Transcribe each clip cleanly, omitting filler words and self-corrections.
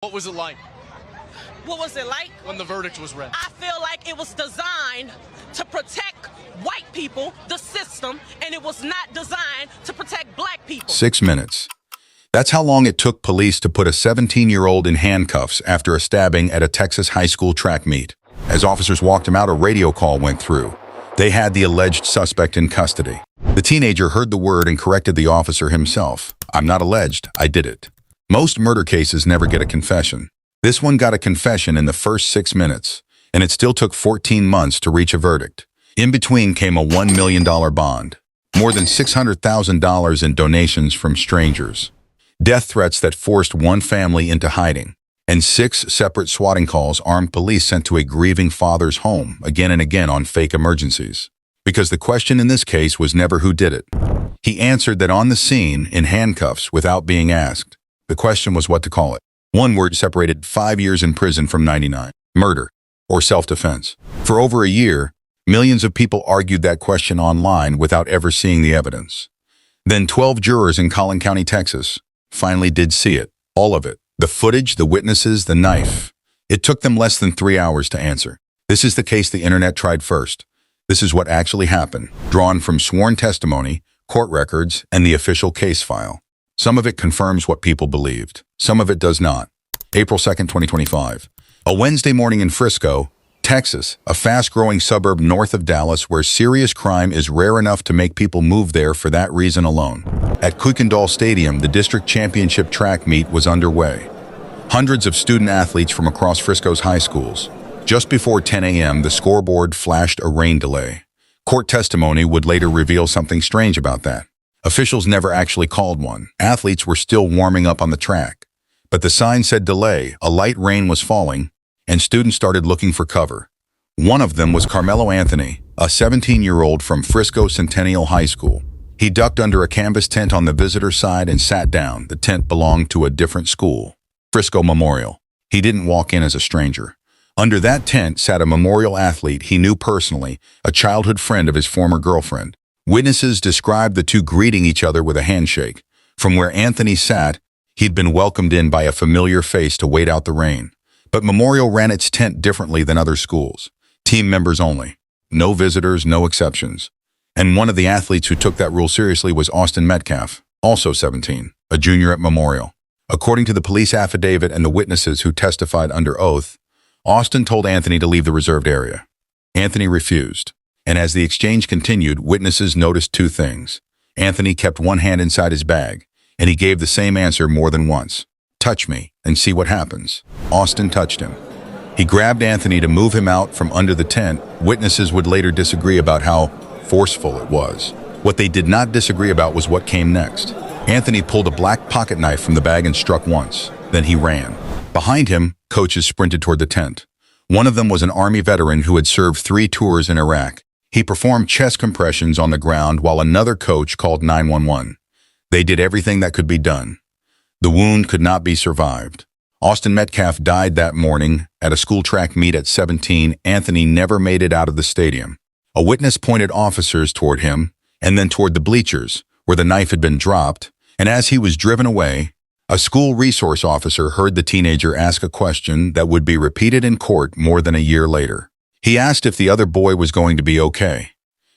What was it like What was it like? when the verdict was read? I feel like it was designed to protect white people, the system, and it was not designed to protect black people. 6 minutes. That's how long it took police to put a 17-year-old in handcuffs after a stabbing at a Texas high school track meet. As officers walked him out, a radio call went through. They had the alleged suspect in custody. The teenager heard the word and corrected the officer himself. "I'm not alleged, I did it." Most murder cases never get a confession. This one got a confession in the first 6 minutes, and it still took 14 months to reach a verdict. In between came a $1 million bond, more than $600,000 in donations from strangers, death threats that forced one family into hiding, and 6 separate swatting calls armed police sent to a grieving father's home again and again on fake emergencies. Because the question in this case was never who did it. He answered that on the scene, in handcuffs, without being asked. The question was what to call it. One word separated 5 years in prison from 99. Murder or self-defense. For over a year, millions of people argued that question online without ever seeing the evidence. Then 12 jurors in Collin County, Texas, finally did see it. All of it. The footage, the witnesses, the knife. It took them less than 3 hours to answer. This is the case the internet tried first. This is what actually happened, drawn from sworn testimony, court records, and the official case file. Some of it confirms what people believed. Some of it does not. April 2nd, 2025. A Wednesday morning in Frisco, Texas, a fast-growing suburb north of Dallas where serious crime is rare enough to make people move there for that reason alone. At Kuykendall Stadium, the district championship track meet was underway. Hundreds of student athletes from across Frisco's high schools. Just before 10 a.m., the scoreboard flashed a rain delay. Court testimony would later reveal something strange about that. Officials never actually called one. Athletes were still warming up on the track. But the sign said delay, a light rain was falling, and students started looking for cover. One of them was Karmelo Anthony, a 17-year-old from Frisco Centennial High School. He ducked under a canvas tent on the visitor side and sat down. The tent belonged to a different school, Frisco Memorial. He didn't walk in as a stranger. Under that tent sat a Memorial athlete he knew personally, a childhood friend of his former girlfriend. Witnesses described the two greeting each other with a handshake. From where Anthony sat, he'd been welcomed in by a familiar face to wait out the rain. But Memorial ran its tent differently than other schools. Team members only. No visitors, no exceptions. And one of the athletes who took that rule seriously was Austin Metcalf, also 17, a junior at Memorial. According to the police affidavit and the witnesses who testified under oath, Austin told Anthony to leave the reserved area. Anthony refused. And as the exchange continued, witnesses noticed 2 things. Anthony kept one hand inside his bag, and he gave the same answer more than once. "Touch me and see what happens." Austin touched him. He grabbed Anthony to move him out from under the tent. Witnesses would later disagree about how forceful it was. What they did not disagree about was what came next. Anthony pulled a black pocket knife from the bag and struck once. Then he ran. Behind him, coaches sprinted toward the tent. One of them was an Army veteran who had served 3 tours in Iraq. He performed chest compressions on the ground while another coach called 911. They did everything that could be done. The wound could not be survived. Austin Metcalf died that morning at a school track meet at 17. Anthony never made it out of the stadium. A witness pointed officers toward him and then toward the bleachers where the knife had been dropped, and as he was driven away, a school resource officer heard the teenager ask a question that would be repeated in court more than a year later. He asked if the other boy was going to be okay.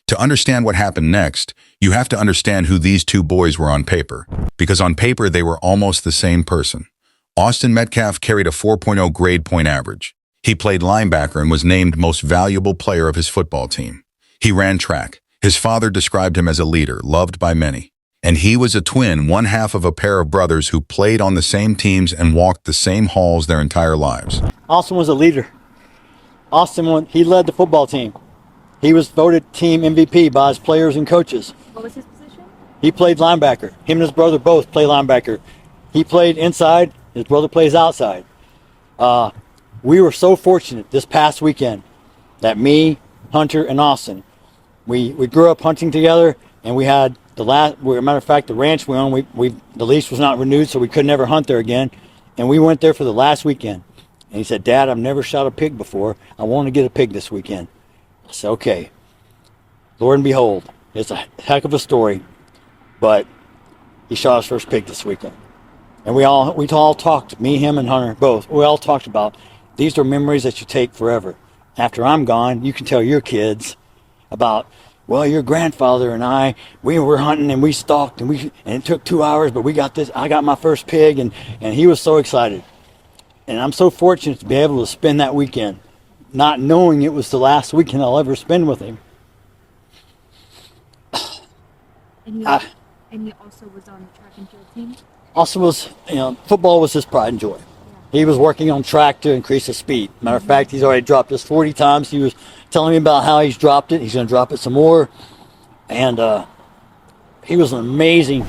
To understand what happened next, you have to understand who these 2 boys were on paper, because on paper they were almost the same person. Austin Metcalf carried a 4.0 grade point average. He played linebacker and was named most valuable player of his football team. He ran track. His father described him as a leader, loved by many. And he was a twin, one half of a pair of brothers who played on the same teams and walked the same halls their entire lives. Austin was a leader. He led the football team. He was voted team MVP by his players and coaches. What was his position? He played linebacker. Him and his brother both play linebacker. He played inside. His brother plays outside. We were so fortunate this past weekend that me, Hunter, and Austin, we grew up hunting together, and we had as a matter of fact, the ranch we own, the lease was not renewed, so we could never hunt there again. And we went there for the last weekend. And he said, "Dad, I've never shot a pig before. I want to get a pig this weekend." I said, "Okay." Lord and behold, it's a heck of a story, but he shot his first pig this weekend. And we all talked, me, him, and Hunter both. We all talked about these are memories that you take forever. After I'm gone, you can tell your kids about, well, your grandfather and we were hunting and we stalked and it took 2 hours, but we got this. I got my first pig, and he was so excited. And I'm so fortunate to be able to spend that weekend, not knowing it was the last weekend I'll ever spend with him. And he also was on the track and field team? Also was, football was his pride and joy. He was working on track to increase his speed. Matter of fact, he's already dropped this 40 times. He was telling me about how he's dropped it. He's going to drop it some more. And he was an amazing.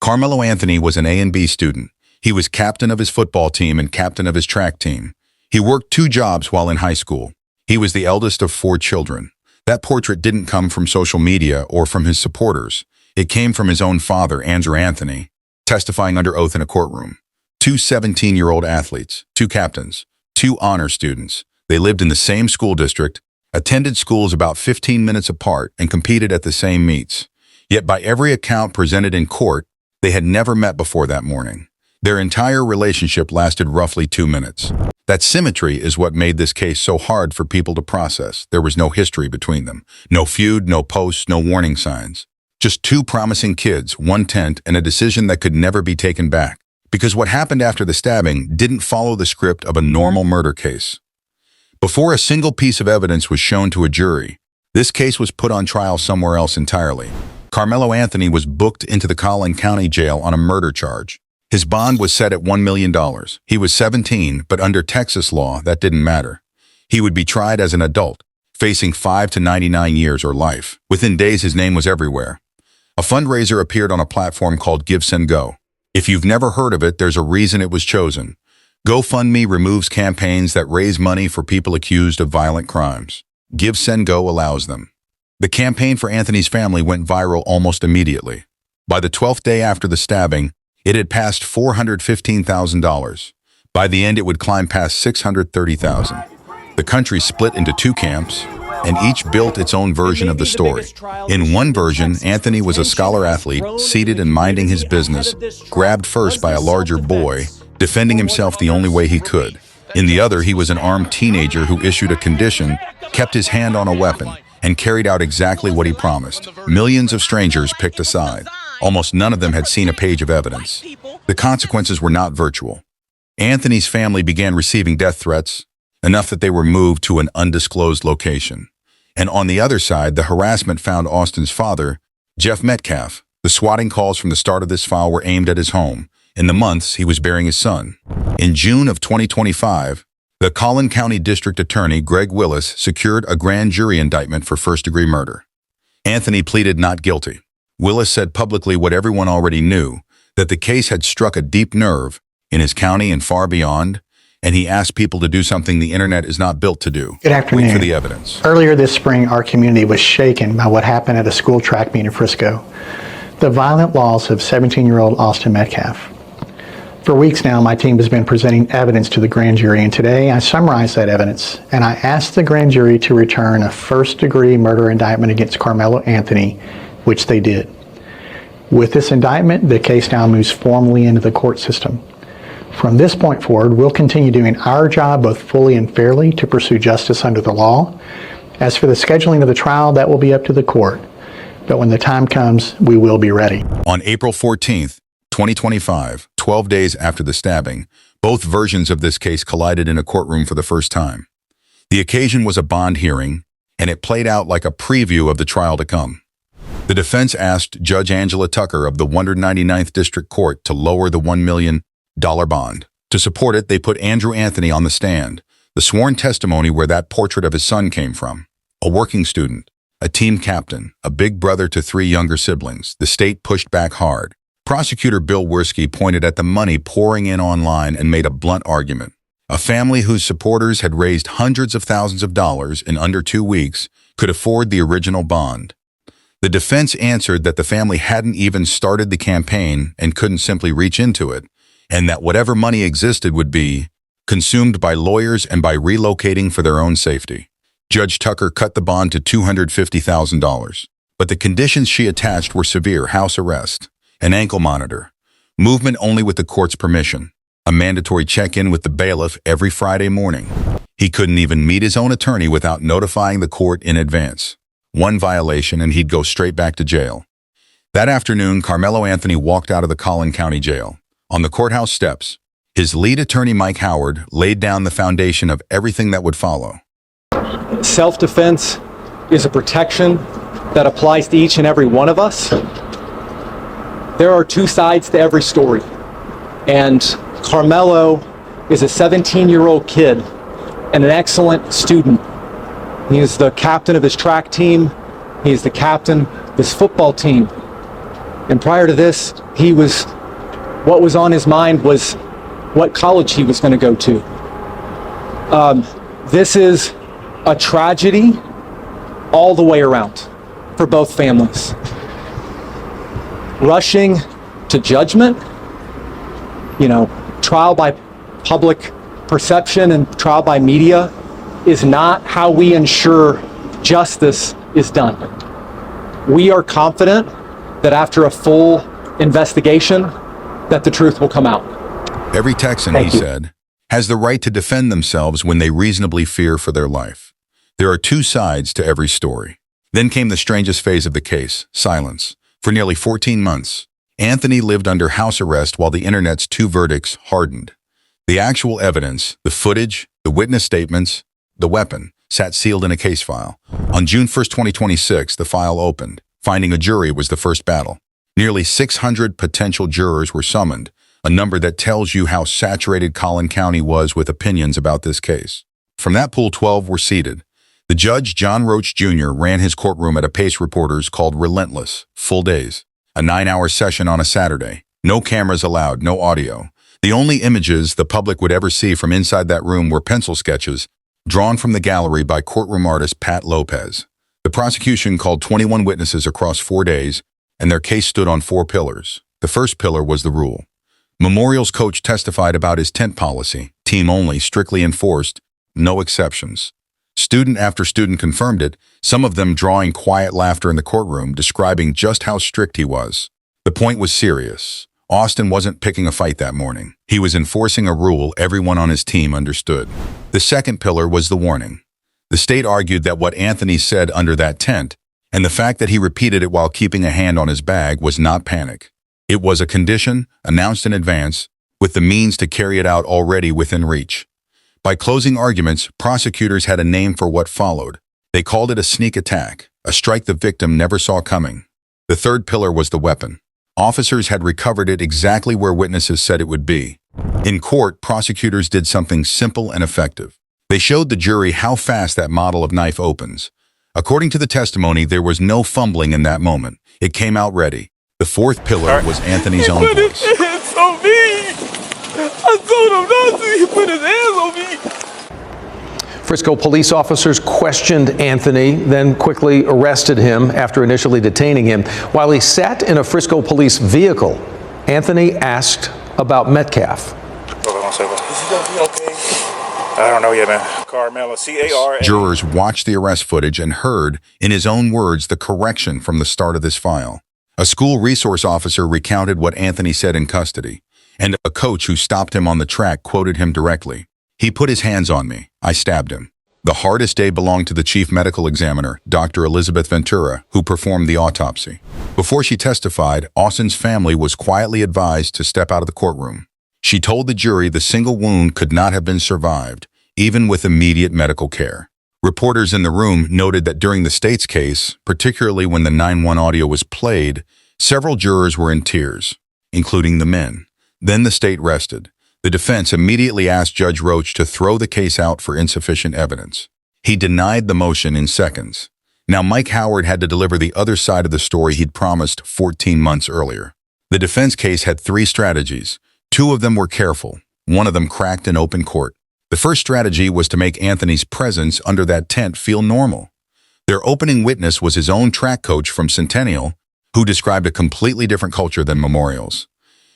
Karmelo Anthony was an A and B student. He was captain of his football team and captain of his track team. He worked 2 jobs while in high school. He was the eldest of 4 children. That portrait didn't come from social media or from his supporters. It came from his own father, Andrew Anthony, testifying under oath in a courtroom. 2 17-year-old athletes, 2 captains, 2 honor students. They lived in the same school district, attended schools about 15 minutes apart, and competed at the same meets. Yet by every account presented in court, they had never met before that morning. Their entire relationship lasted roughly 2 minutes. That symmetry is what made this case so hard for people to process. There was no history between them. No feud, no posts, no warning signs. Just 2 promising kids, 1 tent, and a decision that could never be taken back. Because what happened after the stabbing didn't follow the script of a normal murder case. Before a single piece of evidence was shown to a jury, this case was put on trial somewhere else entirely. Karmelo Anthony was booked into the Collin County Jail on a murder charge. His bond was set at $1 million. He was 17, but under Texas law, that didn't matter. He would be tried as an adult, facing 5 to 99 years or life. Within days, his name was everywhere. A fundraiser appeared on a platform called GiveSendGo. If you've never heard of it, there's a reason it was chosen. GoFundMe removes campaigns that raise money for people accused of violent crimes. GiveSendGo allows them. The campaign for Anthony's family went viral almost immediately. By the 12th day after the stabbing, it had passed $415,000. By the end, it would climb past $630,000. The country split into 2 camps, and each built its own version of the story. In one version, Anthony was a scholar athlete, seated and minding his business, grabbed first by a larger boy, defending himself the only way he could. In the other, he was an armed teenager who issued a condition, kept his hand on a weapon, and carried out exactly what he promised. Millions of strangers picked a side. Almost none of them had seen a page of evidence. The consequences were not virtual. Anthony's family began receiving death threats, enough that they were moved to an undisclosed location. And on the other side, the harassment found Austin's father, Jeff Metcalf. The swatting calls from the start of this file were aimed at his home. In the months he was burying his son. In June of 2025, the Collin County District Attorney, Greg Willis, secured a grand jury indictment for first-degree murder. Anthony pleaded not guilty. Willis said publicly what everyone already knew, that the case had struck a deep nerve in his county and far beyond, and he asked people to do something the internet is not built to do. Good afternoon. Wait for the evidence. Earlier this spring, our community was shaken by what happened at a school track meet in Frisco. The violent loss of 17-year-old Austin Metcalf. For weeks now, my team has been presenting evidence to the grand jury, and today I summarized that evidence, and I asked the grand jury to return a first-degree murder indictment against Karmelo Anthony, which they did. With this indictment, the case now moves formally into the court system. From this point forward, we'll continue doing our job both fully and fairly to pursue justice under the law. As for the scheduling of the trial, that will be up to the court. But when the time comes, we will be ready. On April 14th, 2025, 12 days after the stabbing, both versions of this case collided in a courtroom for the first time. The occasion was a bond hearing, and it played out like a preview of the trial to come. The defense asked Judge Angela Tucker of the 199th District Court to lower the $1 million bond. To support it, they put Andrew Anthony on the stand, the sworn testimony where that portrait of his son came from. A working student, a team captain, a big brother to 3 younger siblings. The state pushed back hard. Prosecutor Bill Werski pointed at the money pouring in online and made a blunt argument. A family whose supporters had raised hundreds of thousands of dollars in under 2 weeks could afford the original bond. The defense answered that the family hadn't even started the campaign and couldn't simply reach into it, and that whatever money existed would be consumed by lawyers and by relocating for their own safety. Judge Tucker cut the bond to $250,000, but the conditions she attached were severe: house arrest, an ankle monitor, movement only with the court's permission, a mandatory check-in with the bailiff every Friday morning. He couldn't even meet his own attorney without notifying the court in advance. One violation and he'd go straight back to jail. That afternoon, Karmelo Anthony walked out of the Collin County Jail. On the courthouse steps, his lead attorney, Mike Howard, laid down the foundation of everything that would follow. Self-defense is a protection that applies to each and every one of us. There are two sides to every story. And Karmelo is a 17-year-old kid and an excellent student. He is the captain of his track team. He is the captain of his football team. And prior to this, what was on his mind was what college he was going to go to. This is a tragedy all the way around for both families. Rushing to judgment, trial by public perception and trial by media is not how we ensure justice is done. We are confident that after a full investigation, that the truth will come out. Every Texan, he said, has the right to defend themselves when they reasonably fear for their life. There are two sides to every story. Then came the strangest phase of the case, silence. For nearly 14 months, Anthony lived under house arrest while the internet's two verdicts hardened. The actual evidence, the footage, the witness statements, the weapon, sat sealed in a case file. On June 1st, 2026, the file opened. Finding a jury was the first battle. Nearly 600 potential jurors were summoned, a number that tells you how saturated Collin County was with opinions about this case. From that pool, 12 were seated. The Judge John Roach Jr. ran his courtroom at a pace reporters called Relentless, full days. A 9-hour session on a Saturday. No cameras allowed, no audio. The only images the public would ever see from inside that room were pencil sketches drawn from the gallery by courtroom artist Pat Lopez. The prosecution called 21 witnesses across 4 days, and their case stood on 4 pillars. The first pillar was the rule. Memorial's coach testified about his tent policy, team only, strictly enforced, no exceptions. Student after student confirmed it, some of them drawing quiet laughter in the courtroom, describing just how strict he was. The point was serious. Austin wasn't picking a fight that morning. He was enforcing a rule everyone on his team understood. The second pillar was the warning. The state argued that what Anthony said under that tent, and the fact that he repeated it while keeping a hand on his bag, was not panic. It was a condition, announced in advance, with the means to carry it out already within reach. By closing arguments, prosecutors had a name for what followed. They called it a sneak attack, a strike the victim never saw coming. The third pillar was the weapon. Officers had recovered it exactly where witnesses said it would be. In court, prosecutors did something simple and effective. They showed the jury how fast that model of knife opens. According to the testimony, there was no fumbling in that moment. It came out ready. The fourth pillar was Anthony's own voice. He put his hands on me. I told him not to. He put his hands on me. Frisco police officers questioned Anthony, then quickly arrested him after initially detaining him. While he sat in a Frisco police vehicle, Anthony asked about Metcalf. Hold on a second. Is he going to be okay? I don't know yet, man. Karmelo, C-A-R-A. Jurors watched the arrest footage and heard, in his own words, the correction from the start of this file. A school resource officer recounted what Anthony said in custody, and a coach who stopped him on the track quoted him directly. He put his hands on me. I stabbed him. The hardest day belonged to the chief medical examiner, Dr. Elizabeth Ventura, who performed the autopsy. Before she testified, Austin's family was quietly advised to step out of the courtroom. She told the jury the single wound could not have been survived, even with immediate medical care. Reporters in the room noted that during the state's case, particularly when the 9-1 audio was played, several jurors were in tears, including the men. Then the state rested. The defense immediately asked Judge Roach to throw the case out for insufficient evidence. He denied the motion in seconds. Now Mike Howard had to deliver the other side of the story he'd promised 14 months earlier. The defense case had 3 strategies. 2 of them were careful. One of them cracked in open court. The first strategy was to make Anthony's presence under that tent feel normal. Their opening witness was his own track coach from Centennial, who described a completely different culture than Memorial's.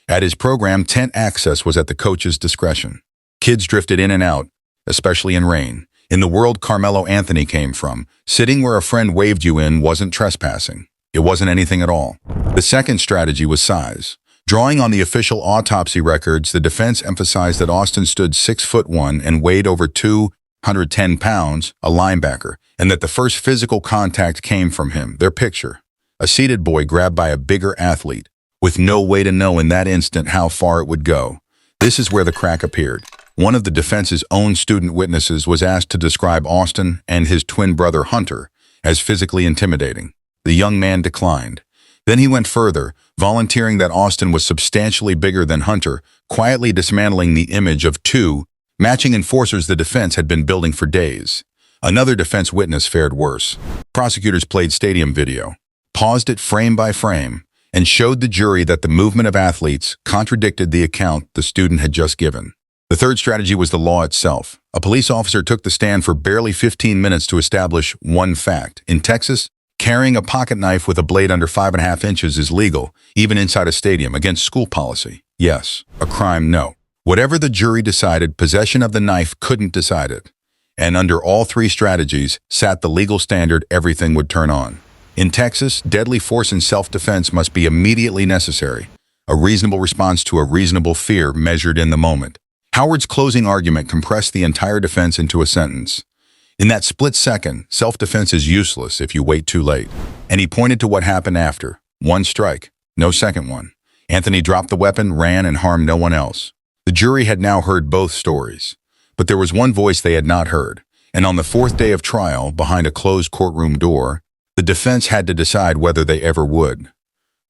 At his program, tent access was at the coach's discretion. Kids drifted in and out, especially in rain. In the world Karmelo Anthony came from, sitting where a friend waved you in wasn't trespassing. It wasn't anything at all. The second strategy was size. Drawing on the official autopsy records, the defense emphasized that Austin stood 6'1" and weighed over 210 pounds, a linebacker, and that the first physical contact came from him, their picture. A seated boy grabbed by a bigger athlete, with no way to know in that instant how far it would go. This is where the crack appeared. One of the defense's own student witnesses was asked to describe Austin and his twin brother Hunter as physically intimidating. The young man declined. Then he went further, volunteering that Austin was substantially bigger than Hunter, quietly dismantling the image of two matching enforcers the defense had been building for days. Another defense witness fared worse. Prosecutors played stadium video, paused it frame by frame, and showed the jury that the movement of athletes contradicted the account the student had just given. The third strategy was the law itself. A police officer took the stand for barely 15 minutes to establish one fact. In Texas, carrying a pocket knife with a blade under 5.5 inches is legal, even inside a stadium, against school policy. Yes. A crime, no. Whatever the jury decided, possession of the knife couldn't decide it. And under all three strategies sat the legal standard everything would turn on. In Texas, deadly force in self-defense must be immediately necessary, a reasonable response to a reasonable fear measured in the moment. Howard's closing argument compressed the entire defense into a sentence. In that split second, self-defense is useless if you wait too late. And he pointed to what happened after. One strike, no second one. Anthony dropped the weapon, ran, and harmed no one else. The jury had now heard both stories. But there was one voice they had not heard. And on the fourth day of trial, behind a closed courtroom door, the defense had to decide whether they ever would.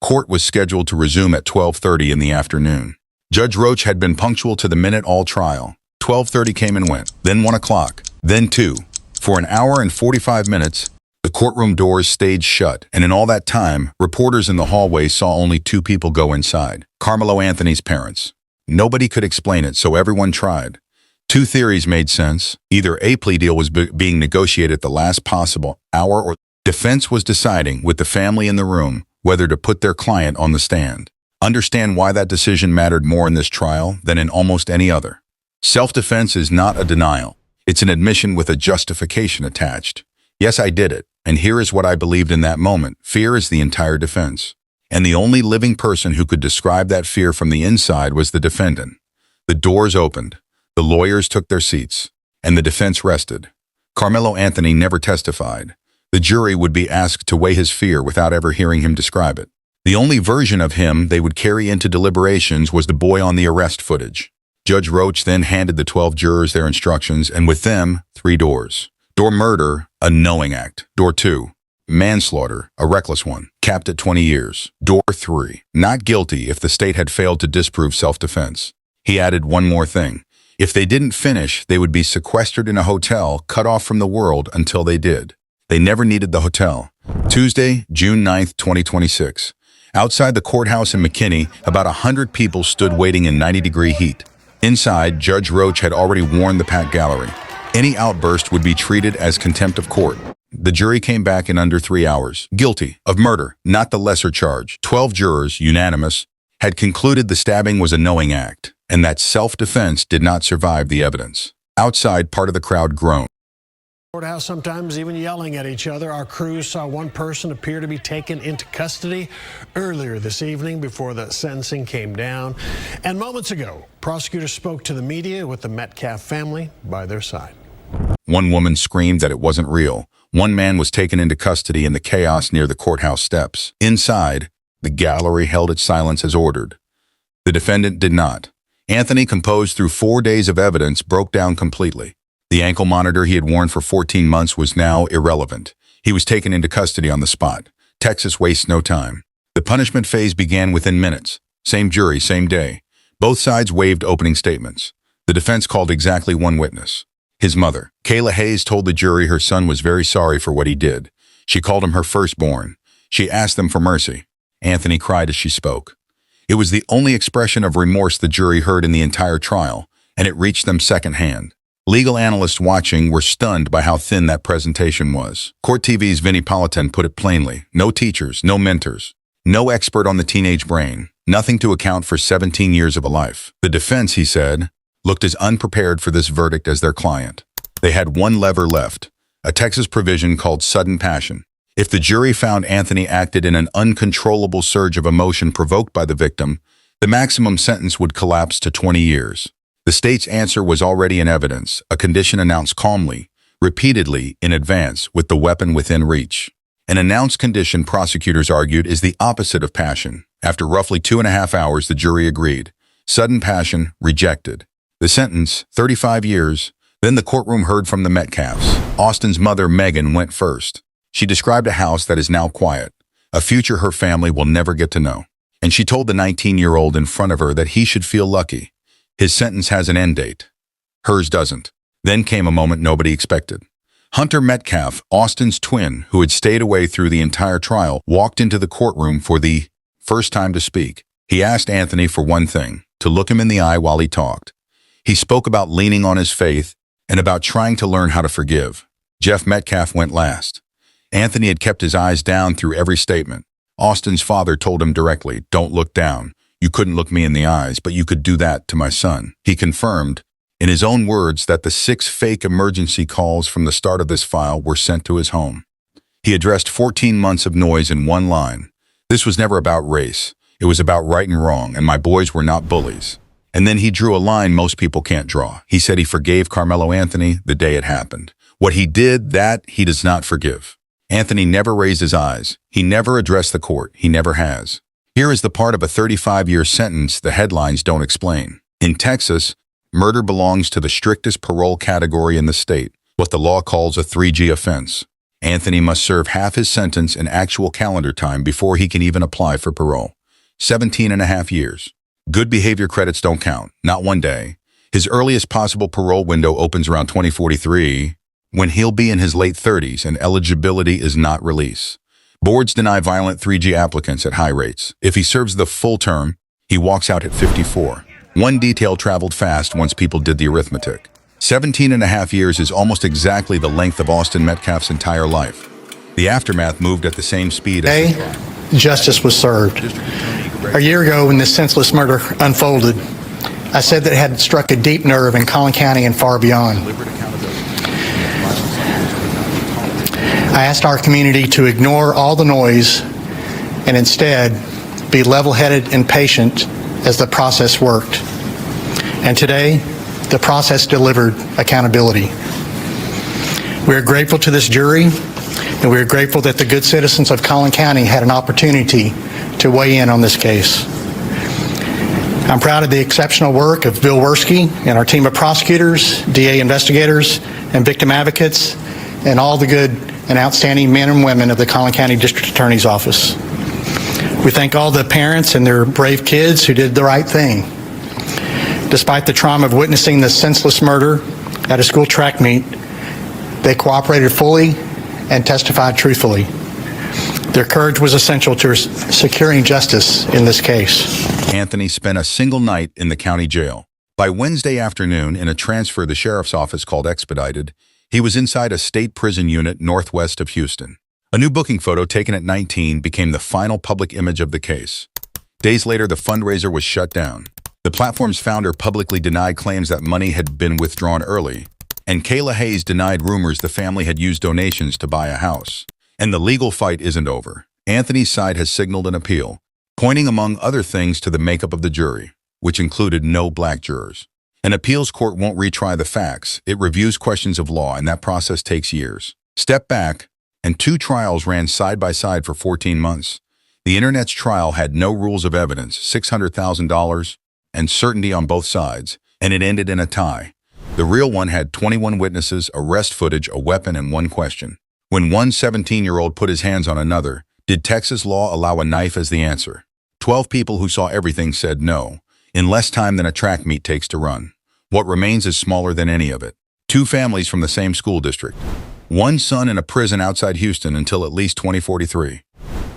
Court was scheduled to resume at 12:30 in the afternoon. Judge Roach had been punctual to the minute all trial. 12:30 came and went, then 1 o'clock, then 2. For an hour and 45 minutes, the courtroom doors stayed shut, and in all that time, reporters in the hallway saw only 2 people go inside. Karmelo Anthony's parents. Nobody could explain it, so everyone tried. 2 theories made sense. Either a plea deal was being negotiated at the last possible hour, or defense was deciding, with the family in the room, whether to put their client on the stand. Understand why that decision mattered more in this trial than in almost any other. Self-defense is not a denial. It's an admission with a justification attached. Yes, I did it, and here is what I believed in that moment. Fear is the entire defense. And the only living person who could describe that fear from the inside was the defendant. The doors opened, the lawyers took their seats, and the defense rested. Karmelo Anthony never testified. The jury would be asked to weigh his fear without ever hearing him describe it. The only version of him they would carry into deliberations was the boy on the arrest footage. Judge Roach then handed the 12 jurors their instructions, and with them, 3 doors. Door murder, a knowing act. Door 2, manslaughter, a reckless one, capped at 20 years. Door 3, not guilty if the state had failed to disprove self-defense. He added one more thing. If they didn't finish, they would be sequestered in a hotel, cut off from the world until they did. They never needed the hotel. Tuesday, June 9th, 2026. Outside the courthouse in McKinney, about 100 people stood waiting in 90-degree heat. Inside, Judge Roach had already warned the packed gallery. Any outburst would be treated as contempt of court. The jury came back in under 3 hours. Guilty of murder, not the lesser charge. 12 jurors, unanimous, had concluded the stabbing was a knowing act, and that self-defense did not survive the evidence. Outside, part of the crowd groaned. Courthouse, sometimes even yelling at each other. Our crews saw one person appear to be taken into custody earlier this evening before the sentencing came down. And moments ago, prosecutors spoke to the media with the Metcalf family by their side. One woman screamed that it wasn't real. One man was taken into custody in the chaos near the courthouse steps. Inside, the gallery held its silence as ordered. The defendant did not. Anthony, composed through 4 days of evidence, broke down completely. The ankle monitor he had worn for 14 months was now irrelevant. He was taken into custody on the spot. Texas wastes no time. The punishment phase began within minutes. Same jury, same day. Both sides waived opening statements. The defense called exactly one witness. His mother, Kayla Hayes, told the jury her son was very sorry for what he did. She called him her firstborn. She asked them for mercy. Anthony cried as she spoke. It was the only expression of remorse the jury heard in the entire trial, and it reached them secondhand. Legal analysts watching were stunned by how thin that presentation was. Court TV's Vinnie Politan put it plainly. No teachers, no mentors, no expert on the teenage brain, nothing to account for 17 years of a life. The defense, he said, looked as unprepared for this verdict as their client. They had one lever left, a Texas provision called sudden passion. If the jury found Anthony acted in an uncontrollable surge of emotion provoked by the victim, The maximum sentence would collapse to 20 years. The state's answer was already in evidence, a condition announced calmly, repeatedly in advance, with the weapon within reach. An announced condition, prosecutors argued, is the opposite of passion. After roughly 2.5 hours, the jury agreed. Sudden passion, rejected. The sentence, 35 years. Then the courtroom heard from the Metcalfs. Austin's mother, Megan, went first. She described a house that is now quiet, a future her family will never get to know. And she told the 19-year-old in front of her that he should feel lucky. His sentence has an end date. Hers doesn't. Then came a moment nobody expected. Hunter Metcalf, Austin's twin, who had stayed away through the entire trial, walked into the courtroom for the first time to speak. He asked Anthony for one thing, to look him in the eye while he talked. He spoke about leaning on his faith and about trying to learn how to forgive. Jeff Metcalf went last. Anthony had kept his eyes down through every statement. Austin's father told him directly, "Don't look down. You couldn't look me in the eyes, but you could do that to my son." He confirmed, in his own words, that the 6 fake emergency calls from the start of this file were sent to his home. He addressed 14 months of noise in one line. "This was never about race. It was about right and wrong, and my boys were not bullies." And then he drew a line most people can't draw. He said he forgave Karmelo Anthony the day it happened. What he did, that he does not forgive. Anthony never raised his eyes. He never addressed the court. He never has. Here is the part of a 35-year sentence the headlines don't explain. In Texas, murder belongs to the strictest parole category in the state, what the law calls a 3G offense. Anthony must serve half his sentence in actual calendar time before he can even apply for parole. 17.5 years. Good behavior credits don't count, not one day. His earliest possible parole window opens around 2043, when he'll be in his late 30s and eligibility is not release. Boards deny violent 3G applicants at high rates. If he serves the full term, he walks out at 54. One detail traveled fast once people did the arithmetic. 17.5 years is almost exactly the length of Austin Metcalf's entire life. The aftermath moved at the same speed as justice was served. A year ago, when this senseless murder unfolded, I said that it had struck a deep nerve in Collin County and far beyond. I asked our community to ignore all the noise and instead be level-headed and patient as the process worked. And today, the process delivered accountability. We are grateful to this jury, and we are grateful that the good citizens of Collin County had an opportunity to weigh in on this case. I'm proud of the exceptional work of Bill Werski and our team of prosecutors, DA investigators, and victim advocates, and all the good and outstanding men and women of the Collin County District Attorney's Office. We thank all the parents and their brave kids who did the right thing. Despite the trauma of witnessing the senseless murder at a school track meet, they cooperated fully and testified truthfully. Their courage was essential to securing justice in this case. Anthony spent a single night in the county jail. By Wednesday afternoon, in a transfer the sheriff's office called expedited, he was inside a state prison unit northwest of Houston. A new booking photo taken at 19 became the final public image of the case. Days later, the fundraiser was shut down. The platform's founder publicly denied claims that money had been withdrawn early, and Kayla Hayes denied rumors the family had used donations to buy a house. And the legal fight isn't over. Anthony's side has signaled an appeal, pointing among other things to the makeup of the jury, which included no black jurors. An appeals court won't retry the facts. It reviews questions of law, and that process takes years. Step back, and 2 trials ran side by side for 14 months. The Internet's trial had no rules of evidence, $600,000, and certainty on both sides, and it ended in a tie. The real one had 21 witnesses, arrest footage, a weapon, and one question. When one 17-year-old put his hands on another, did Texas law allow a knife as the answer? 12 people who saw everything said no, in less time than a track meet takes to run. What remains is smaller than any of it. 2 families from the same school district. One son in a prison outside Houston until at least 2043.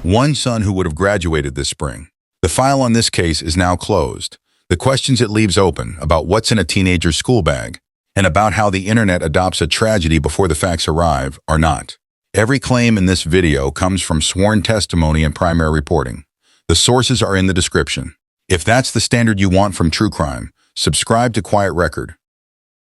One son who would have graduated this spring. The file on this case is now closed. The questions it leaves open about what's in a teenager's school bag and about how the internet adopts a tragedy before the facts arrive are not. Every claim in this video comes from sworn testimony and primary reporting. The sources are in the description. If that's the standard you want from true crime, subscribe to Quiet Record.